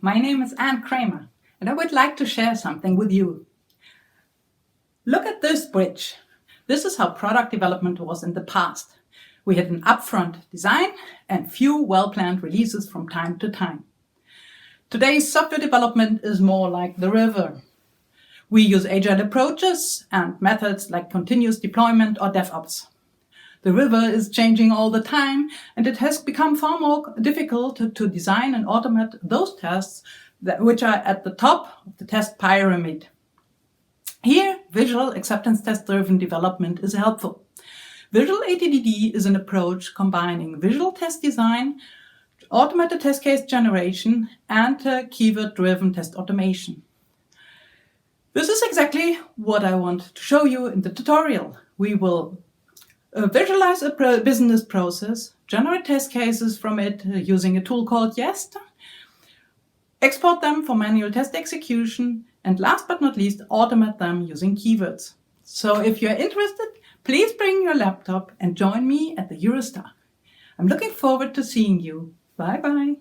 my name is Kramer, and I would like to share something with you. Look at this bridge. This is how product development was in the past. We had an upfront design and few well-planned releases from time to time. Today's software development is more like the river. We use agile approaches and methods like continuous deployment or DevOps. The river is changing all the time, and it has become far more difficult to design and automate those tests which are at the top of the test pyramid. Here, visual acceptance test-driven development is helpful. Visual ATDD is an approach combining visual test design, automated test case generation, and keyword-driven test automation. This is exactly what I want to show you in the tutorial. We will visualize a business process, generate test cases from it using a tool called EuroSTAR, export them for manual test execution, and last but not least, automate them using keywords. So if you're interested, please bring your laptop and join me at the EuroSTAR. I'm looking forward to seeing you. Bye-bye.